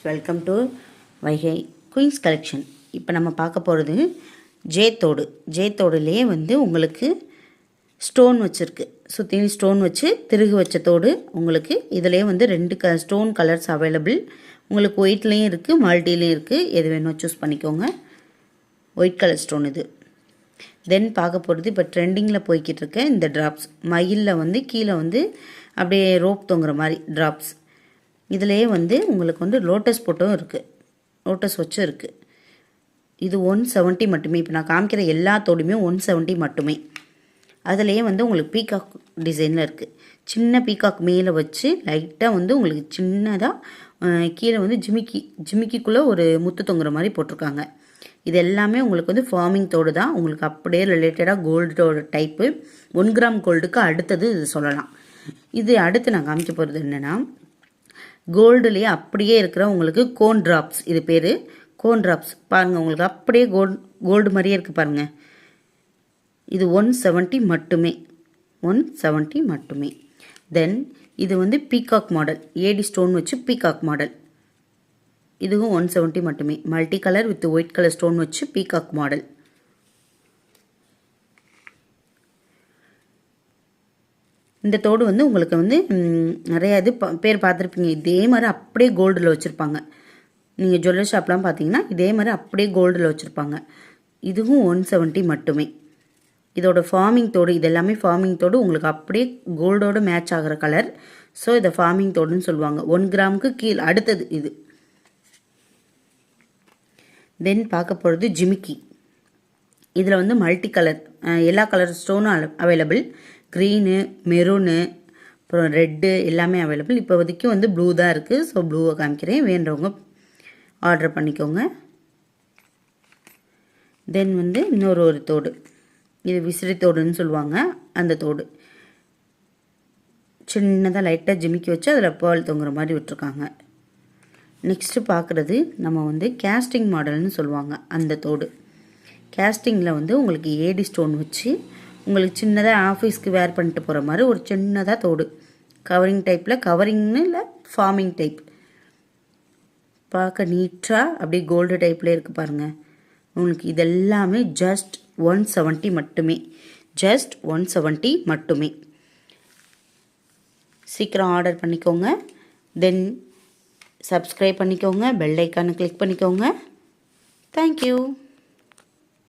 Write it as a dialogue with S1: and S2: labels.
S1: Welcome to Vaigai queens collection. இப்போ நம்ம பார்க்க போகிறது ஜேத்தோடுலேயே வந்து உங்களுக்கு ஸ்டோன் வச்சுருக்கு. சுற்றியும் ஸ்டோன் வச்சு திருகு வச்ச தோடு உங்களுக்கு இதிலே வந்து 2 ஸ்டோன் கலர்ஸ் அவைலபிள். உங்களுக்கு ஒயிட்லேயும் இருக்குது, மல்டிலையும் இருக்குது. எது வேணும் சூஸ் பண்ணிக்கோங்க. ஒயிட் கலர் ஸ்டோன் இது. தென் பார்க்க போகிறது இப்போ ட்ரெண்டிங்கில் போய்கிட்டு இருக்க இந்த ட்ராப்ஸ். மயிலில் வந்து கீழே வந்து அப்படியே ரோப் தொங்குற மாதிரி ட்ராப்ஸ். இதிலே வந்து உங்களுக்கு வந்து லோட்டஸ் போட்டும் இருக்குது, லோட்டஸ் வச்சும் இருக்குது. இது 170 மட்டுமே. இப்போ நான் காமிக்கிற எல்லா தோடுமே 170 மட்டுமே. அதுலேயே வந்து உங்களுக்கு பீகாக் டிசைனில் இருக்குது. சின்ன பீகாக் மேலே வச்சு லைட்டாக வந்து உங்களுக்கு சின்னதாக கீழே வந்து ஜிமிக்கிக்குள்ளே ஒரு முத்து தொங்குற மாதிரி போட்டிருக்காங்க. இது எல்லாமே உங்களுக்கு வந்து ஃபார்மிங் தோடு தான். உங்களுக்கு அப்படியே ரிலேட்டடாக கோல்டோட டைப்பு 1 கிராம் கோல்டுக்கு அடுத்தது இது சொல்லலாம். இது அடுத்து நான் காமிக்க போகிறது என்னென்னா, கோல்டுலேயே அப்படியே இருக்கிற உங்களுக்கு கோன் ட்ராப்ஸ். இது பேர் கோன் ட்ராப்ஸ். பாருங்கள், உங்களுக்கு அப்படியே கோல்டு மாதிரியே இருக்குது பாருங்கள். இது 170 மட்டுமே, 170 மட்டுமே. தென் இது வந்து பீகாக் மாடல், ஏடி ஸ்டோன் வச்சு பீகாக் மாடல். இதுவும் 170 மட்டுமே. Multi colour with white colour stone வச்சு பீகாக் மாடல். இந்த தோடு வந்து உங்களுக்கு வந்து நிறையா இது பேர் பார்த்துருப்பீங்க. இதே மாதிரி அப்படியே கோல்டில் வச்சுருப்பாங்க. நீங்கள் ஜுவல்லரி ஷாப்லாம் பார்த்தீங்கன்னா இதே மாதிரி அப்படியே கோல்டில் வச்சுருப்பாங்க. இதுவும் 170 மட்டுமே. இதோட ஃபார்மிங் தோடு, இது எல்லாமே ஃபார்மிங் தோடு. உங்களுக்கு அப்படியே கோல்டோடு மேட்ச் ஆகிற கலர். ஸோ இதை ஃபார்மிங் தோடுன்னு சொல்லுவாங்க. 1 கிராமுக்கு கீழே அடுத்தது இது. தென் பார்க்க போகிறது ஜிமிக்கி. இதில் வந்து மல்டி கலர், எல்லா கலர் ஸ்டோனும் அவைலபிள். க்ரீனு, மெரூனு, அப்புறம் ரெட்டு எல்லாமே அவைலபிள். இப்போதைக்கு வந்து ப்ளூ தான் இருக்குது. ஸோ ப்ளூவை காமிக்கிறேன், வேண்டவங்க ஆர்டர் பண்ணிக்கோங்க. தென் வந்து இன்னொரு தோடு, இது விசிறி தோடுன்னு சொல்லுவாங்க. அந்த தோடு சின்னதாக லைட்டாக ஜிமிக்கி வச்சு அதில் பேர்ல் தொங்குற மாதிரி விட்டுருக்காங்க. நெக்ஸ்ட்டு பார்க்குறது நம்ம வந்து கேஸ்டிங் மாடல்னு சொல்லுவாங்க. அந்த தோடு கேஸ்டிங்கில் வந்து உங்களுக்கு ஏடி ஸ்டோன் வச்சு உங்களுக்கு சின்னதாக ஆஃபீஸ்க்கு வேர் பண்ணிட்டு போகிற மாதிரி ஒரு சின்னதாக தோடு. கவரிங் டைப்பில், கவரிங்னு இல்லை, ஃபார்மிங் டைப். பார்க்க நீட்டாக அப்படியே கோல்டு டைப்லேயே இருக்குது பாருங்கள். உங்களுக்கு இதெல்லாமே ஜஸ்ட் 170 மட்டுமே, ஜஸ்ட் 170 மட்டுமே. சீக்கிரம் ஆர்டர் பண்ணிக்கோங்க. தென் சப்ஸ்கிரைப் பண்ணிக்கோங்க, பெல் ஐக்கானை கிளிக் பண்ணிக்கோங்க. தேங்க்யூ.